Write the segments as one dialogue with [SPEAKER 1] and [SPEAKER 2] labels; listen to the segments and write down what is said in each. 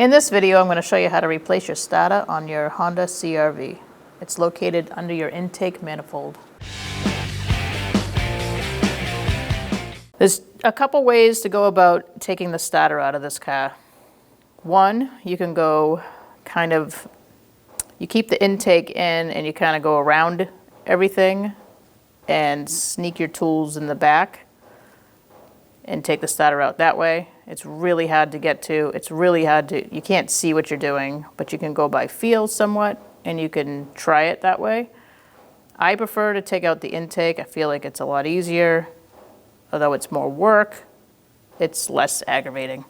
[SPEAKER 1] In this video, I'm going to show you how to replace your starter on your Honda CR-V. It's located under your intake manifold. There's a couple ways to go about taking the starter out of this car. One, you can go you keep the intake in and you kind of go around everything and sneak your tools in the back and take the starter out that way. It's really hard to get to. You can't see what you're doing, but you can go by feel somewhat and you can try it that way. I prefer to take out the intake. I feel like it's a lot easier. Although it's more work, it's less aggravating.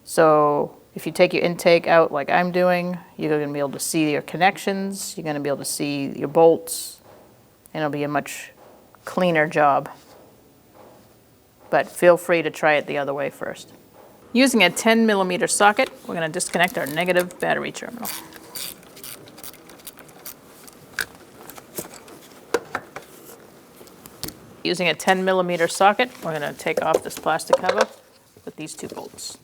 [SPEAKER 1] So if you take your intake out like I'm doing, you're going to be able to see your connections, you're going to be able to see your bolts, and it'll be a much cleaner job. But feel free to try it the other way first. Using a 10mm socket, we're going to disconnect our negative battery terminal. Using a 10mm socket, we're going to take off this plastic cover with these two bolts.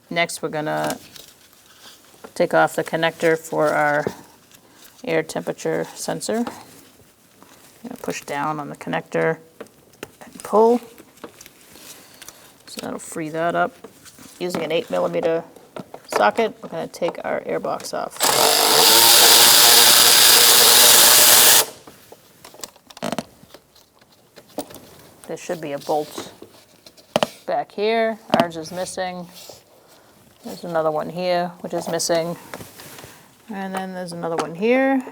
[SPEAKER 1] Next, we're going to take off the connector for our air temperature sensor. Push down on the connector and pull. So that'll free that up. Using an 8mm socket, we're going to take our air box off. There should be a bolt back here. Ours is missing. There's another one here, which is missing. And then there's another one here.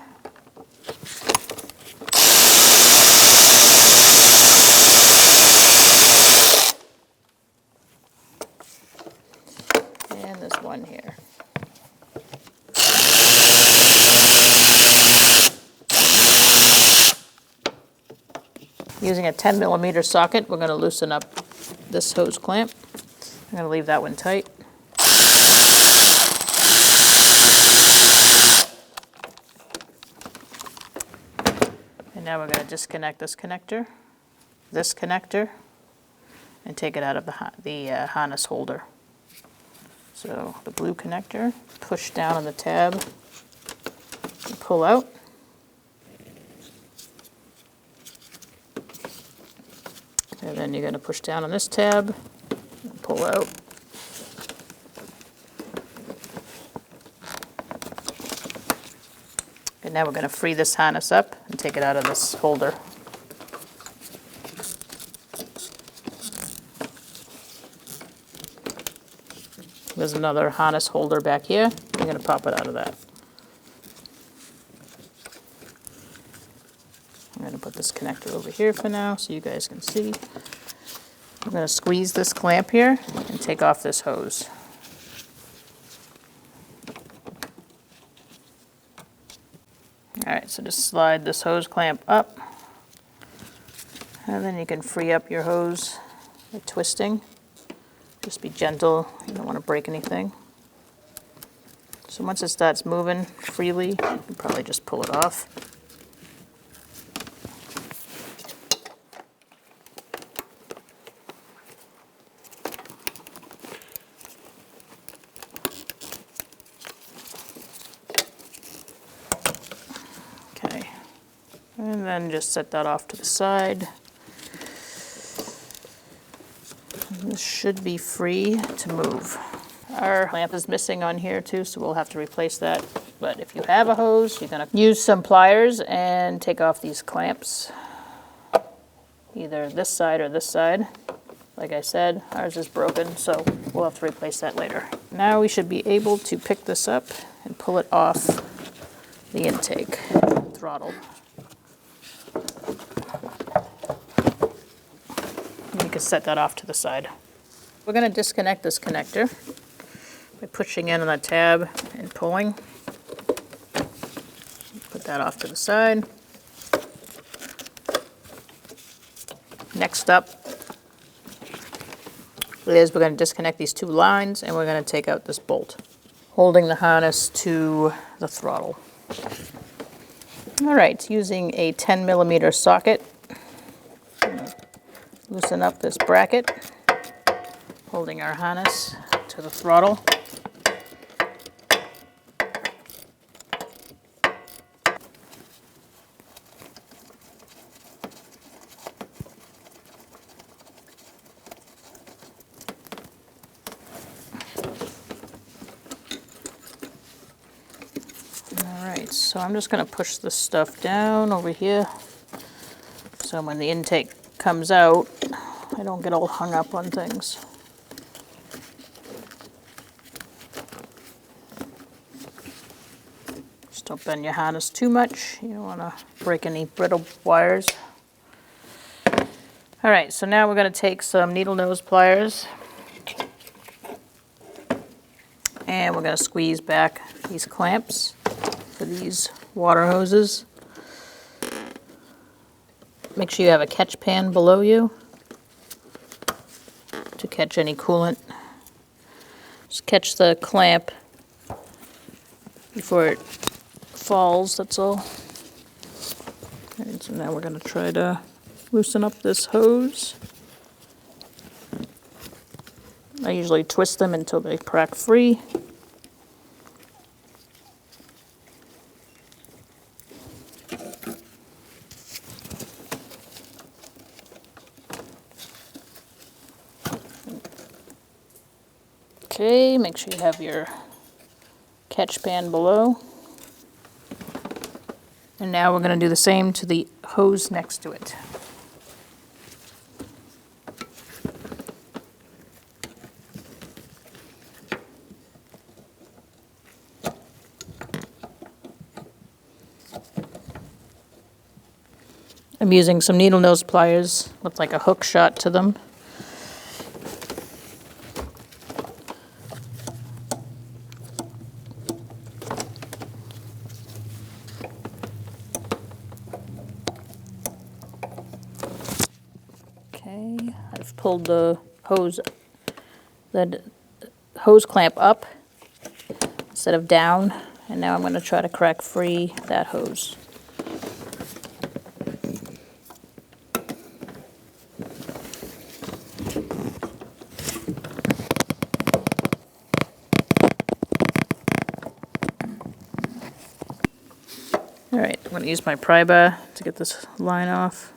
[SPEAKER 1] And there's one here. Using a 10mm socket, we're going to loosen up this hose clamp. I'm going to leave that one tight. And now we're going to disconnect this connector, and take it out of the harness holder. So the blue connector, push down on the tab, and pull out. And then you're going to push down on this tab and pull out. And now we're going to free this harness up and take it out of this holder. There's another harness holder back here. I'm going to pop it out of that. I'm going to put this connector over here for now so you guys can see. I'm going to squeeze this clamp here and take off this hose. Alright, so just slide this hose clamp up, and then you can free up your hose by twisting. Just be gentle, you don't want to break anything. So once it starts moving freely, you can probably just pull it off. And then just set that off to the side. This should be free to move. Our lamp is missing on here too, so we'll have to replace that. But if you have a hose, you're going to use some pliers and take off these clamps. Either this side or this side. Like I said, ours is broken, so we'll have to replace that later. Now we should be able to pick this up and pull it off the intake throttle. You can set that off to the side. We're going to disconnect this connector by pushing in on the tab and pulling. Put that off to the side. Next up is we're going to disconnect these two lines and we're going to take out this bolt holding the harness to the throttle. All right, using a 10mm socket, loosen up this bracket, holding our harness to the throttle. So I'm just going to push this stuff down over here so when the intake comes out, I don't get all hung up on things. Just don't bend your harness too much. You don't want to break any brittle wires. All right, so now we're going to take some needle nose pliers and we're going to squeeze back these clamps for these water hoses. Make sure you have a catch pan below you to catch any coolant. Just catch the clamp before it falls, that's all. And so now we're going to try to loosen up this hose. I usually twist them until they crack free. Okay, make sure you have your catch pan below. And now we're going to do the same to the hose next to it. I'm using some needle nose pliers with like a hook shot to them. Okay, I've pulled the hose clamp up instead of down, and now I'm going to try to crack free that hose. All right, I'm going to use my pry bar to get this line off.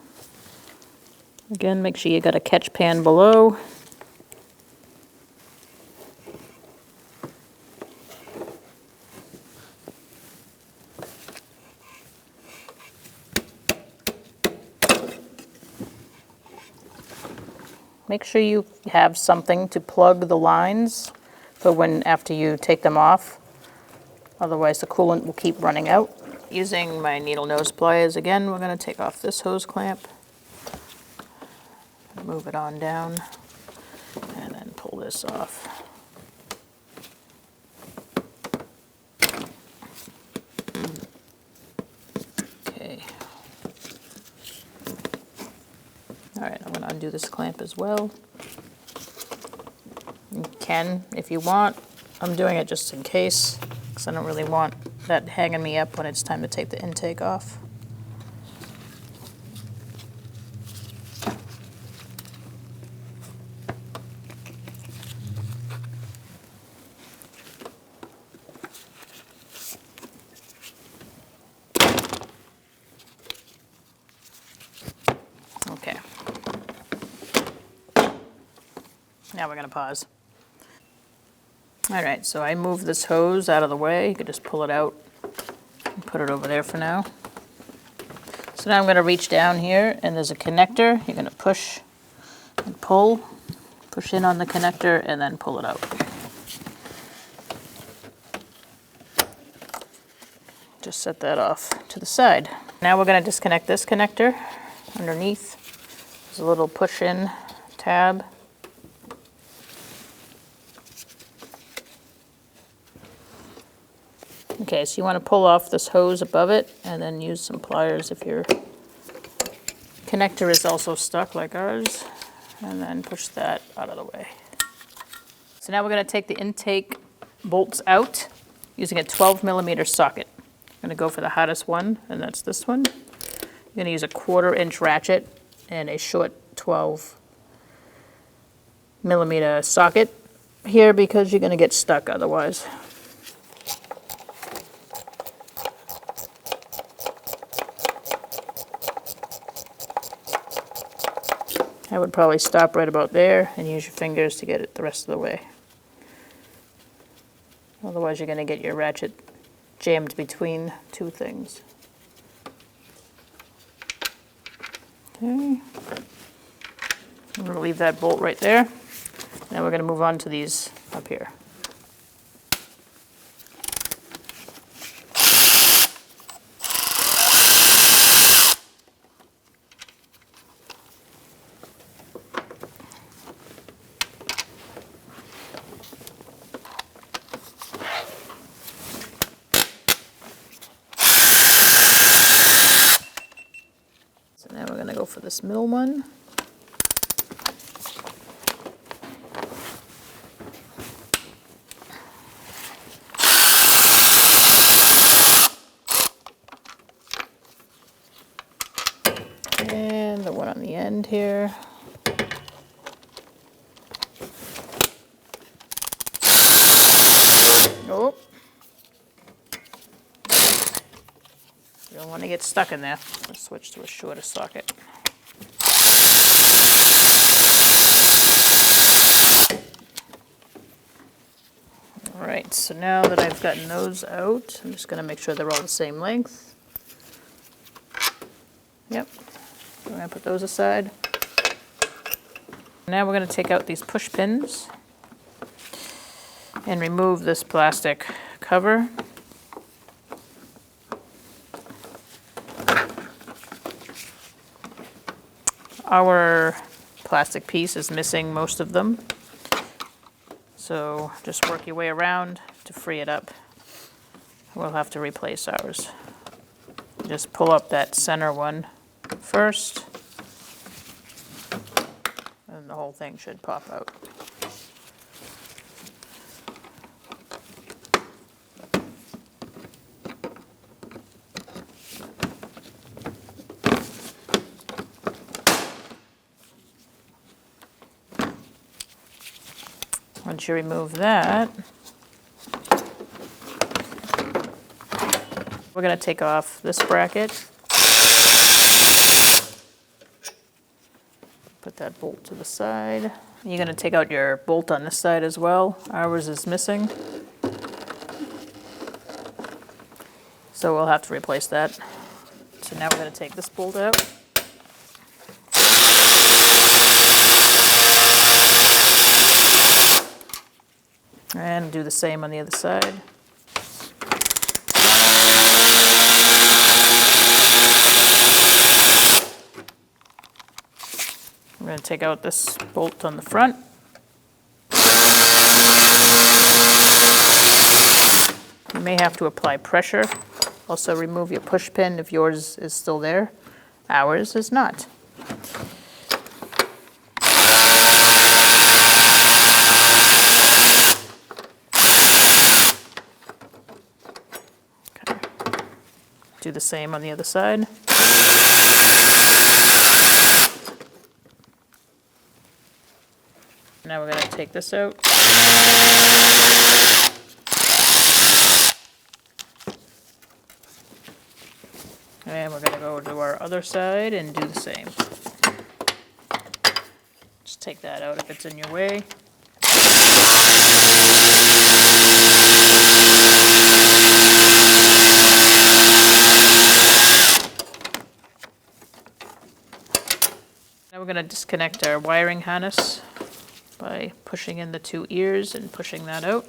[SPEAKER 1] Again, make sure you got a catch pan below. Make sure you have something to plug the lines for when after you take them off. Otherwise the coolant will keep running out. Using my needle nose pliers again, we're going to take off this hose clamp. Move it on down and then pull this off. Okay. All right, I'm going to undo this clamp as well. You can if you want. I'm doing it just in case because I don't really want that hanging me up when it's time to take the intake off. Okay. Now we're going to pause. All right, so I moved this hose out of the way. You could just pull it out and put it over there for now. So now I'm going to reach down here and there's a connector. You're going to push and pull, push in on the connector and then pull it out. Just set that off to the side. Now we're going to disconnect this connector underneath. There's a little push-in tab. Okay, so you want to pull off this hose above it and then use some pliers if your connector is also stuck like ours, and then push that out of the way. So now we're going to take the intake bolts out. using a 12mm socket. I'm going to go for the hottest one, and that's this one. I'm going to use a 1/4" ratchet and a short 12mm socket here because you're going to get stuck otherwise. I would probably stop right about there and use your fingers to get it the rest of the way. Otherwise you're going to get your ratchet jammed between two things. Okay. I'm going to leave that bolt right there. Now we're going to move on to these up here. So now we're going to go for this middle one. And the one on the end here. Oh. You don't want to get stuck in there. Let's switch to a shorter socket. Alright, so now that I've gotten those out, I'm just going to make sure they're all the same length. Yep. I'm going to put those aside. Now we're going to take out these push pins and remove this plastic cover. Our plastic piece is missing most of them, so just work your way around to free it up. We'll have to replace ours. Just pull up that center one first, and the whole thing should pop out. Once you remove that, we're going to take off this bracket. Put that bolt to the side. You're going to take out your bolt on this side as well. Ours is missing, so we'll have to replace that. So now we're going to take this bolt out. And do the same on the other side. We're going to take out this bolt on the front. You may have to apply pressure. Also remove your push pin if yours is still there. Ours is not. Do the same on the other side. Now we're going to take this out. And we're going to go to our other side and do the same. Just take that out if it's in your way. Now we're going to disconnect our wiring harness by pushing in the two ears and pushing that out.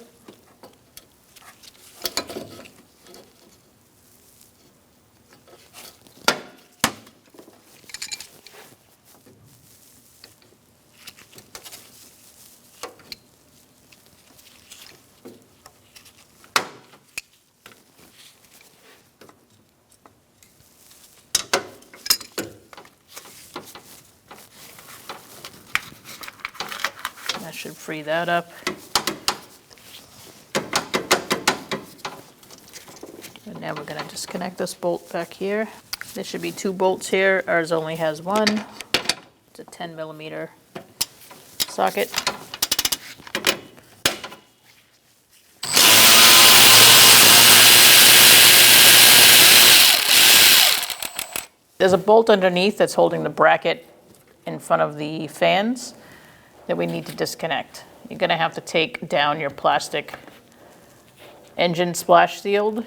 [SPEAKER 1] That should free that up. And now we're going to disconnect this bolt back here. There should be 2 bolts here. Ours only has 1. It's a 10 millimeter socket. There's a bolt underneath that's holding the bracket in front of the fans that we need to disconnect. You're going to have to take down your plastic engine splash shield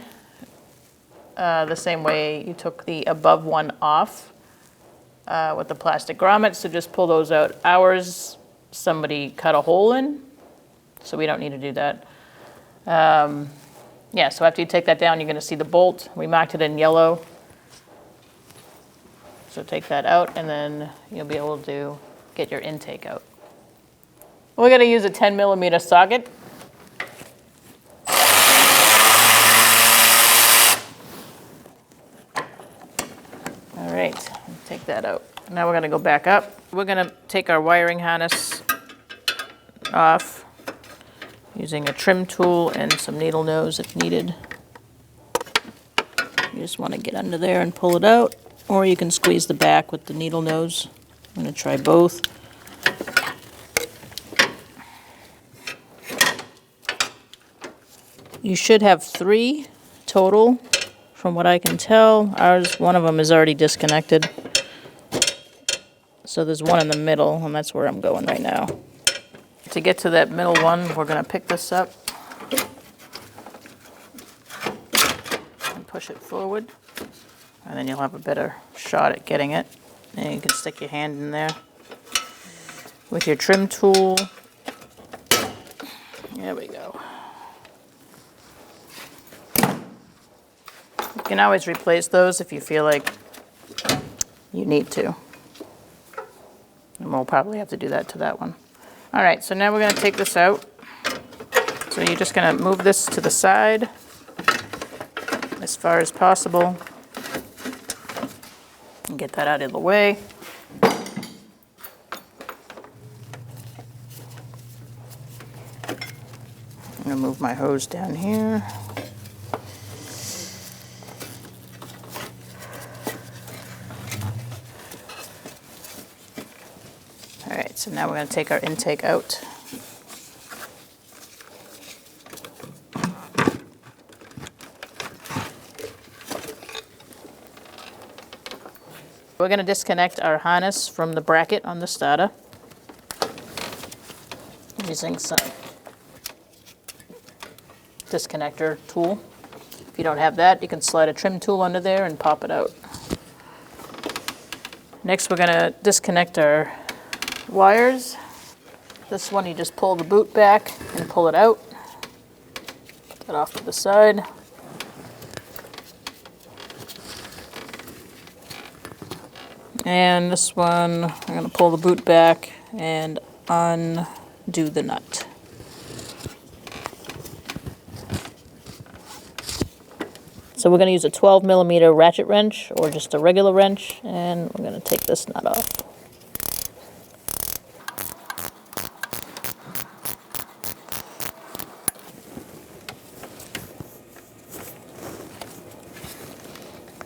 [SPEAKER 1] the same way you took the above one off with the plastic grommets. So just pull those out. Ours, somebody cut a hole in, so we don't need to do that. Yeah, so after you take that down, you're going to see the bolt. We marked it in yellow. So take that out, and then you'll be able to get your intake out. We're going to use a 10 millimeter socket. All right, take that out. Now we're going to go back up. We're going to take our wiring harness off using a trim tool and some needle nose if needed. You just want to get under there and pull it out. Or you can squeeze the back with the needle nose. I'm going to try both. You should have 3 total, from what I can tell. Ours, one of them is already disconnected. So there's one in the middle, and that's where I'm going right now. To get to that middle one, we're going to pick this up and push it forward. And then you'll have a better shot at getting it. And you can stick your hand in there with your trim tool. There we go. You can always replace those if you feel like you need to. And we'll probably have to do that to that one. All right, so now we're going to take this out. So you're just going to move this to the side as far as possible. And get that out of the way. I'm going to move my hose down here. All right, so now we're going to take our intake out. We're going to disconnect our harness from the bracket on the starter using some disconnector tool. If you don't have that, you can slide a trim tool under there and pop it out. Next, we're going to disconnect our wires. This one, you just pull the boot back and pull it out. Put that off to the side. And this one, I'm going to pull the boot back and undo the nut. So we're going to use a 12 millimeter ratchet wrench or just a regular wrench, and we're going to take this nut off.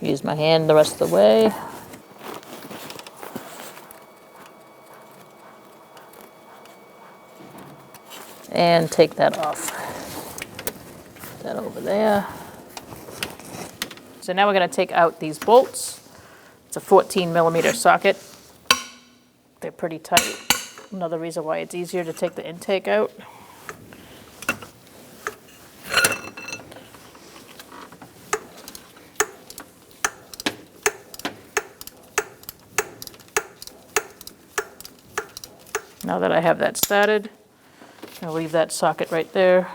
[SPEAKER 1] Use my hand the rest of the way. And take that off. Put that over there. So now we're going to take out these bolts. It's a 14 millimeter socket. They're pretty tight. Another reason why it's easier to take the intake out. Now that I have that started, I'll leave that socket right there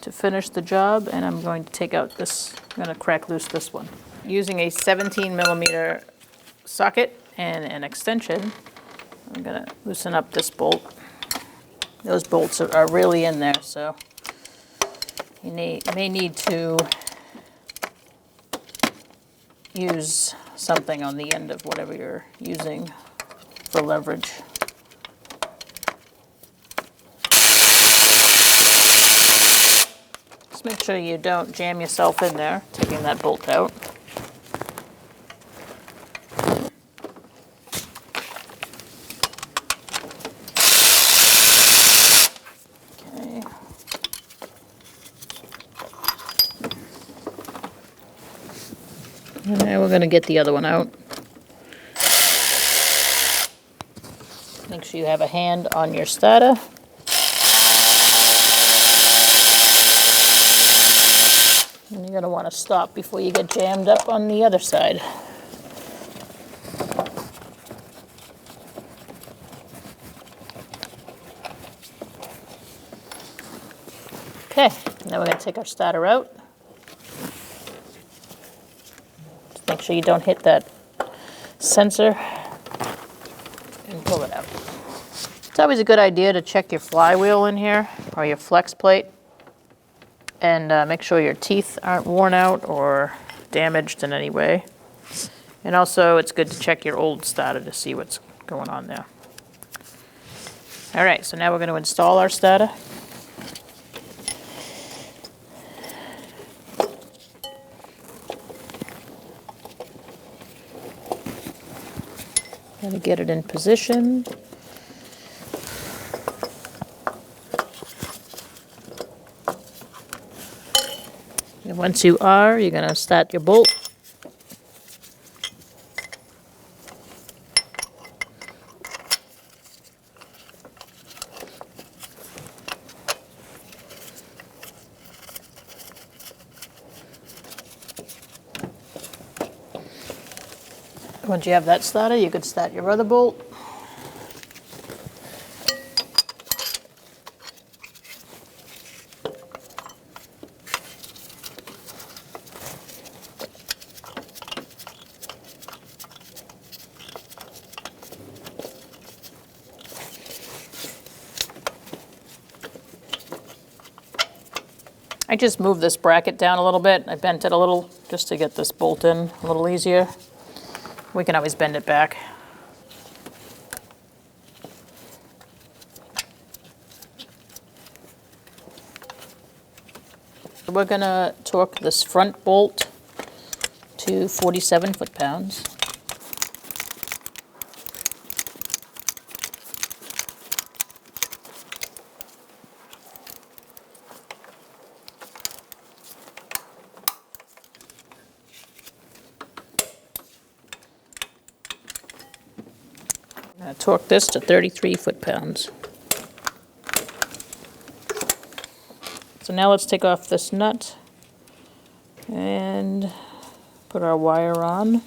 [SPEAKER 1] to finish the job, and I'm going to take out this, I'm going to crack loose this one. Using a 17 millimeter socket and an extension, I'm going to loosen up this bolt. Those bolts are really in there, so you may need to use something on the end of whatever you're using for leverage. Just make sure you don't jam yourself in there, taking that bolt out. Okay. And now we're going to get the other one out. Make sure you have a hand on your starter. And you're going to want to stop before you get jammed up on the other side. Okay, now we're going to take our starter out. Just make sure you don't hit that sensor and pull it out. It's always a good idea to check your flywheel in here or your flex plate and make sure your teeth aren't worn out or damaged in any way. And also it's good to check your old starter to see what's going on there. All right, so now we're going to install our starter. Got to get it in position. And once you are, you're going to start your bolt. Once you have that started, you could start your other bolt. I just moved this bracket down a little bit. I bent it a little just to get this bolt in a little easier. We can always bend it back. We're gonna torque this front bolt to 47 foot-pounds. Torque this to 33 foot-pounds. So now let's take off this nut and put our wire on.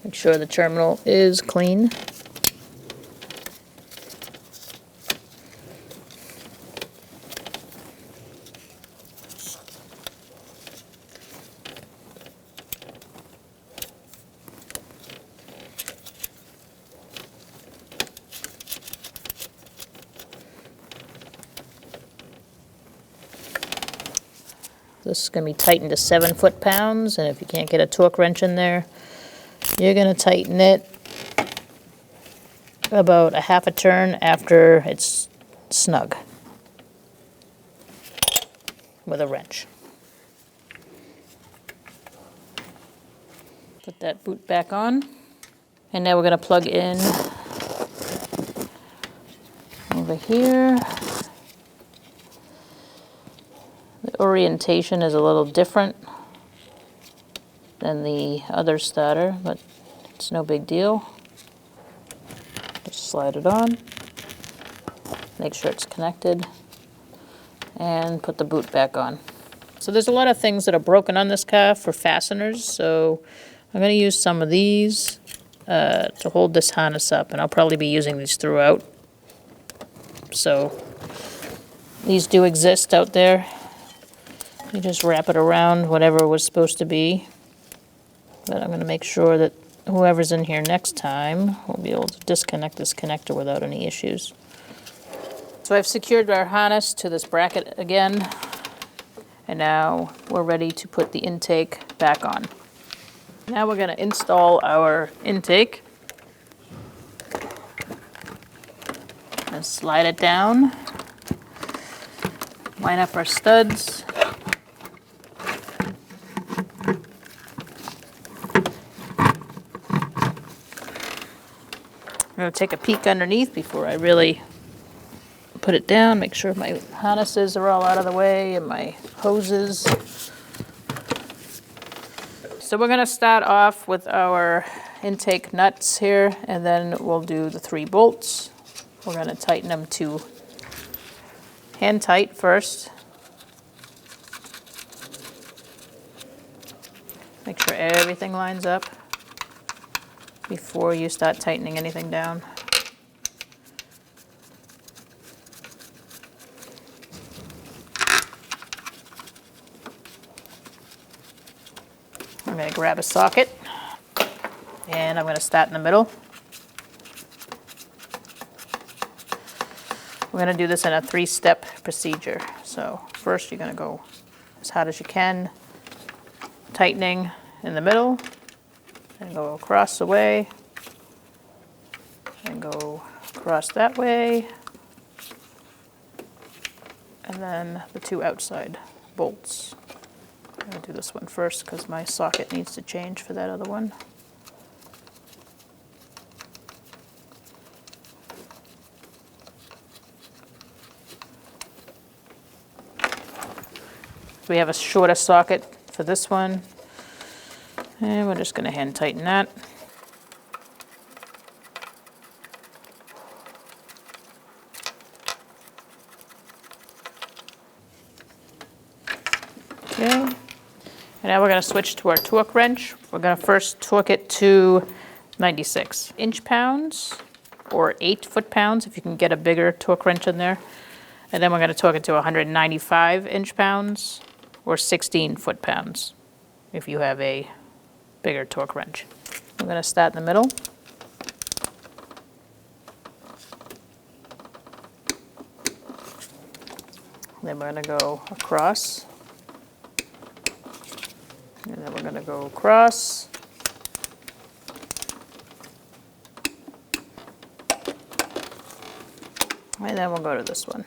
[SPEAKER 1] Make sure the terminal is clean. This is going to be tightened to 7 foot-pounds, and if you can't get a torque wrench in there, you're going to tighten it about a half a turn after it's snug with a wrench. Put that boot back on, and now we're going to plug in over here. The orientation is a little different than the other starter, but it's no big deal. Just slide it on, make sure it's connected, and put the boot back on. So there's a lot of things that are broken on this car for fasteners, so I'm going to use some of these to hold this harness up, and I'll probably be using these throughout. So these do exist out there. You just wrap it around whatever it was supposed to be. But I'm going to make sure that whoever's in here next time will be able to disconnect this connector without any issues. So I've secured our harness to this bracket again, and now we're ready to put the intake back on. Now we're going to install our intake. And slide it down. Line up our studs. I'm going to take a peek underneath before I really put it down, make sure my harnesses are all out of the way and my hoses. So we're going to start off with our intake nuts here, and then we'll do the 3 bolts. We're going to tighten them to hand tight first. Make sure everything lines up before you start tightening anything down. I'm going to grab a socket, and I'm going to start in the middle. We're going to do this in a 3-step procedure. So first you're going to go as hard as you can, tightening in the middle, and go across the way, and go across that way, and then the 2 outside bolts. I'm going to do this one first because my socket needs to change for that other one. We have a shorter socket for this one, and we're just going to hand tighten that. Okay. And now we're going to switch to our torque wrench. We're going to first torque it to 96 inch-pounds or 8 foot-pounds if you can get a bigger torque wrench in there. And then we're going to torque it to 195 inch-pounds or 16 foot-pounds if you have a bigger torque wrench. We're going to start in the middle. Then we're going to go across. And then we're going to go across. And then we'll go to this one.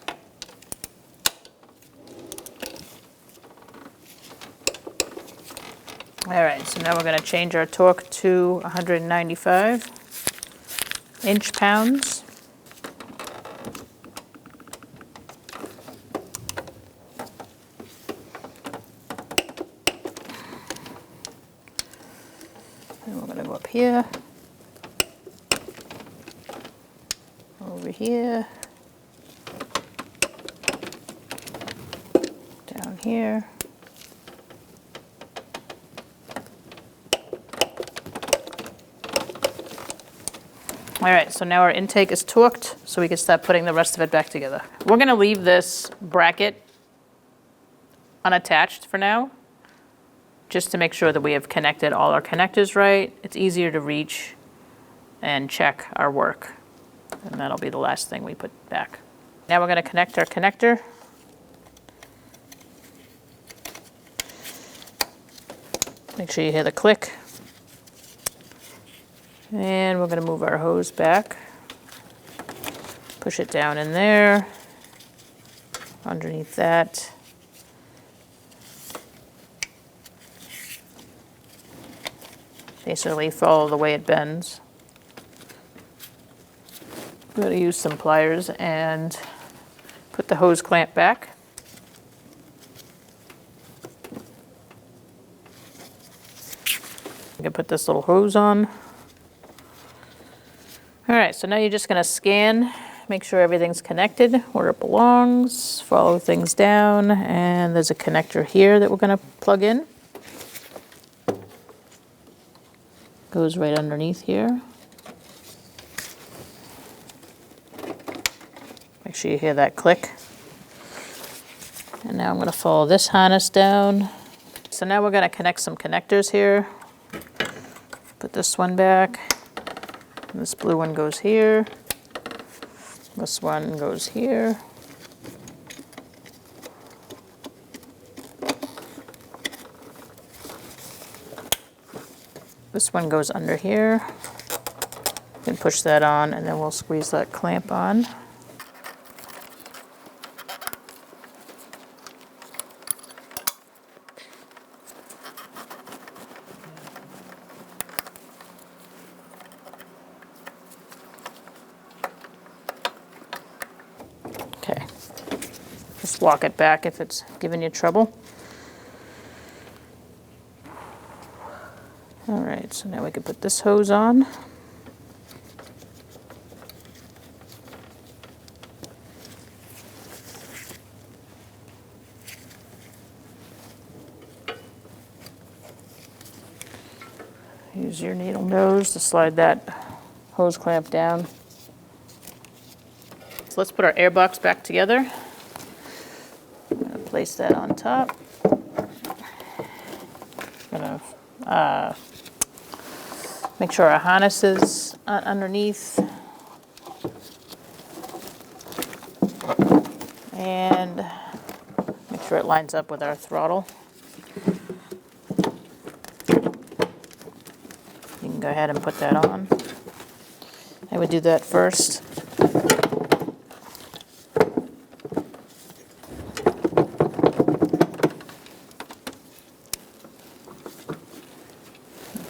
[SPEAKER 1] All right, so now we're going to change our torque to 195 inch-pounds. And we're going to go up here, over here, down here. All right, so now our intake is torqued, so we can start putting the rest of it back together. We're going to leave this bracket unattached for now, just to make sure that we have connected all our connectors right. It's easier to reach and check our work, and that'll be the last thing we put back. Now we're going to connect our connector. Make sure you hear the click. And we're going to move our hose back, push it down in there, underneath that. Basically follow the way it bends. I'm going to use some pliers and put the hose clamp back. I can put this little hose on. All right, so now you're just going to scan, make sure everything's connected where it belongs, follow things down, and there's a connector here that we're going to plug in. Goes right underneath here. Make sure you hear that click. And now I'm going to follow this harness down. So now we're going to connect some connectors here. Put this one back. This blue one goes here. This one goes here. This one goes under here. You can push that on, and then we'll squeeze that clamp on. Just lock it back if it's giving you trouble. All right, so now we can put this hose on. Use your needle nose to slide that hose clamp down. So let's put our air box back together. I'm going to place that on top. I'm going to make sure our harness is underneath. And make sure it lines up with our throttle. You can go ahead and put that on. I would do that first.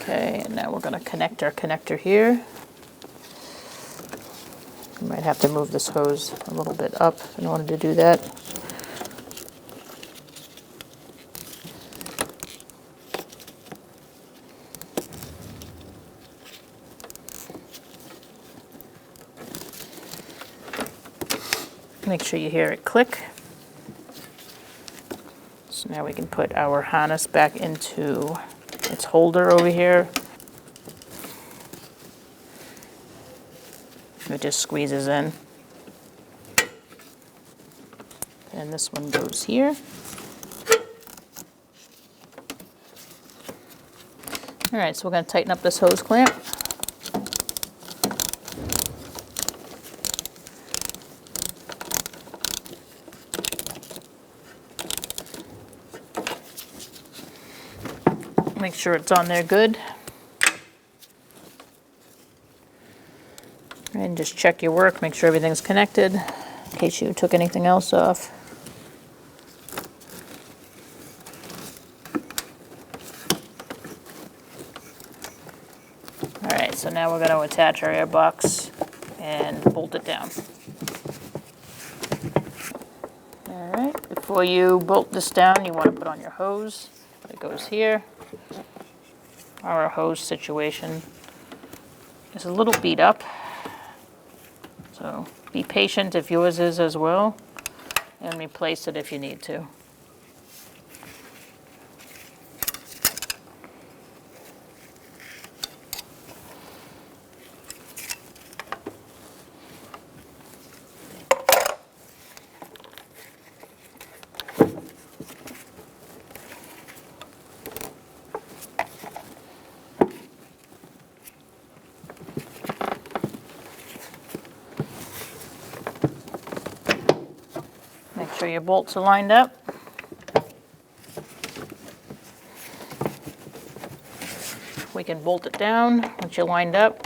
[SPEAKER 1] Okay, and now we're going to connect our connector here. You might have to move this hose a little bit up in order to do that. Make sure you hear it click. So now we can put our harness back into its holder over here. It just squeezes in. And this one goes here. All right, so we're going to tighten up this hose clamp. Make sure it's on there good. And just check your work, make sure everything's connected in case you took anything else off. All right, so now we're going to attach our air box and bolt it down. All right, before you bolt this down, you want to put on your hose. It goes here. Our hose situation is a little beat up, so be patient if yours is as well, and replace it if you need to. Make sure your bolts are lined up. We can bolt it down once you're lined up.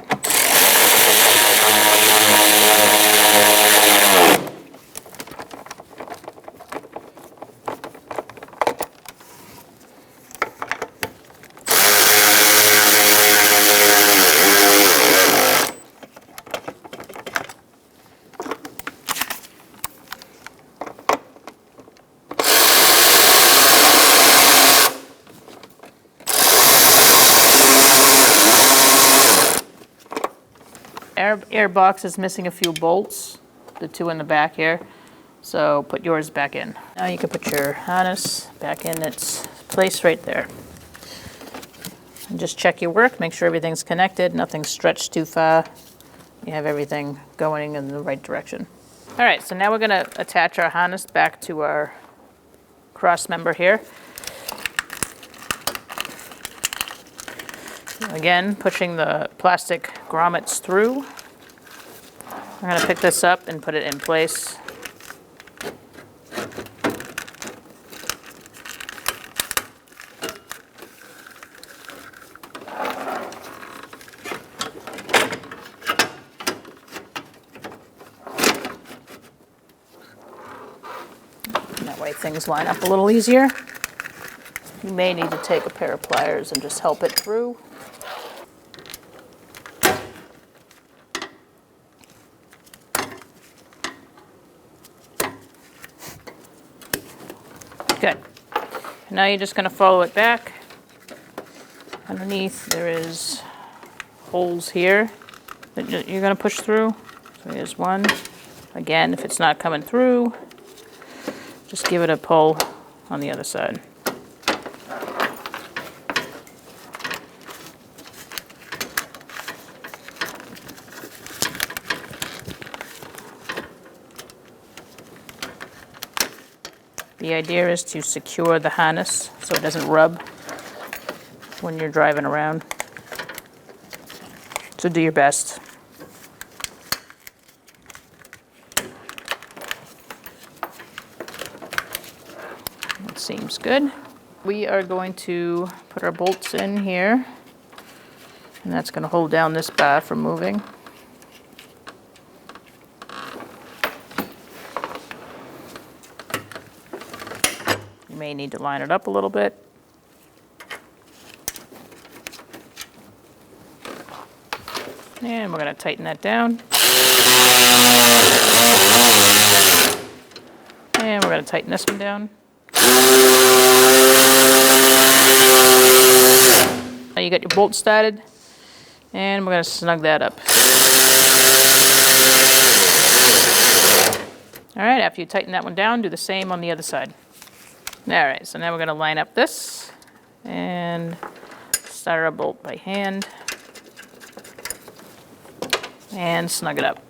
[SPEAKER 1] Air box is missing a few bolts, the two in the back here, so put yours back in. Now you can put your harness back in its place right there. And just check your work, make sure everything's connected, nothing's stretched too far. You have everything going in the right direction. All right, so now we're going to attach our harness back to our cross member here. Again, pushing the plastic grommets through. I'm going to pick this up and put it in place. And that way things line up a little easier. You may need to take a pair of pliers and just help it through. Good. Now you're just going to follow it back. Underneath there is holes here that you're going to push through. So here's one. Again, if it's not coming through, just give it a pull on the other side. The idea is to secure the harness so it doesn't rub when you're driving around. So do your best. That seems good. We are going to put our bolts in here, and that's going to hold down this bar from moving. You may need to line it up a little bit. And we're going to tighten that down. And we're going to tighten this one down. Now you got your bolt started, and we're going to snug that up. All right, after you tighten that one down, do the same on the other side. All right, so now we're going to line up this and start our bolt by hand and snug it up.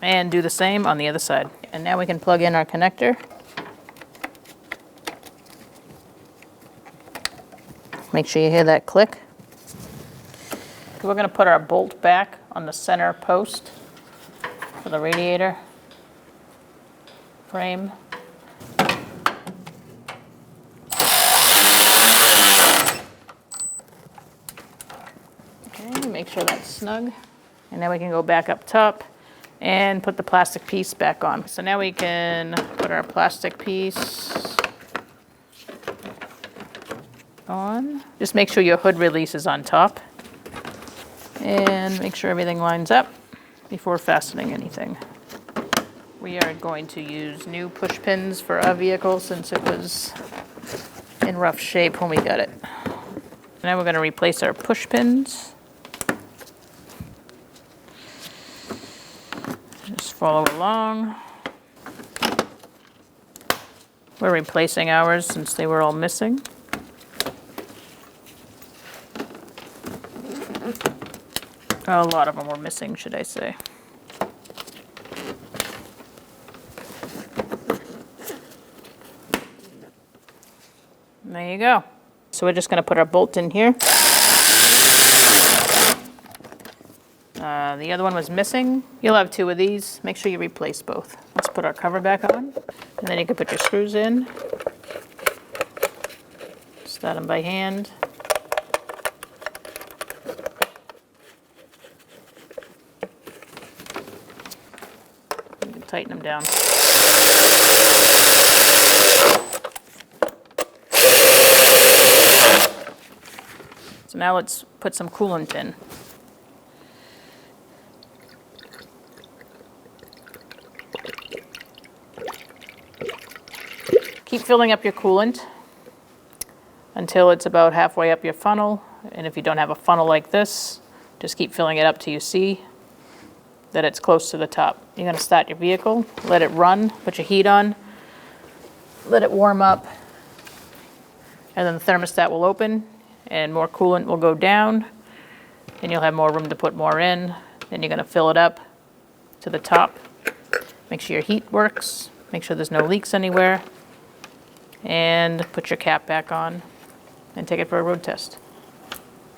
[SPEAKER 1] And do the same on the other side. And now we can plug in our connector. Make sure you hear that click. We're going to put our bolt back on the center post for the radiator frame. Okay, make sure that's snug. And now we can go back up top and put the plastic piece back on. So now we can put our plastic piece on. Just make sure your hood release is on top. And make sure everything lines up before fastening anything. We are going to use new push pins for our vehicle since it was in rough shape when we got it. Now we're going to replace our push pins. Just follow along. We're replacing ours since they were all missing. A lot of them were missing, should I say. And there you go. So we're just going to put our bolt in here. The other one was missing. You'll have two of these. Make sure you replace both. Let's put our cover back on. And then you can put your screws in. Start them by hand. You can tighten them down. So now let's put some coolant in. Keep filling up your coolant until it's about halfway up your funnel. And if you don't have a funnel like this, just keep filling it up till you see that it's close to the top. You're going to start your vehicle, let it run, put your heat on, let it warm up, and then the thermostat will open and more coolant will go down, and you'll have more room to put more in. Then you're going to fill it up to the top. Make sure your heat works, make sure there's no leaks anywhere, and put your cap back on and take it for a road test.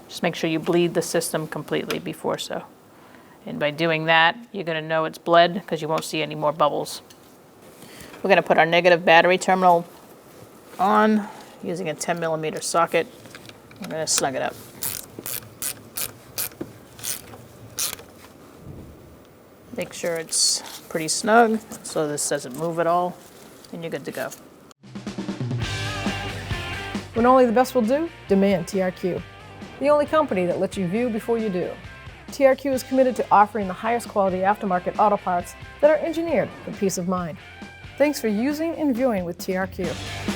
[SPEAKER 1] Just make sure you bleed the system completely before so. And by doing that, you're going to know it's bled because you won't see any more bubbles. We're going to put our negative battery terminal on using a 10mm socket. We're going to snug it up. Make sure it's pretty snug so this doesn't move at all, and you're good to go.
[SPEAKER 2] When only the best will do, demand TRQ. The only company that lets you view before you do. TRQ is committed to offering the highest quality aftermarket auto parts that are engineered for peace of mind. Thanks for using and viewing with TRQ.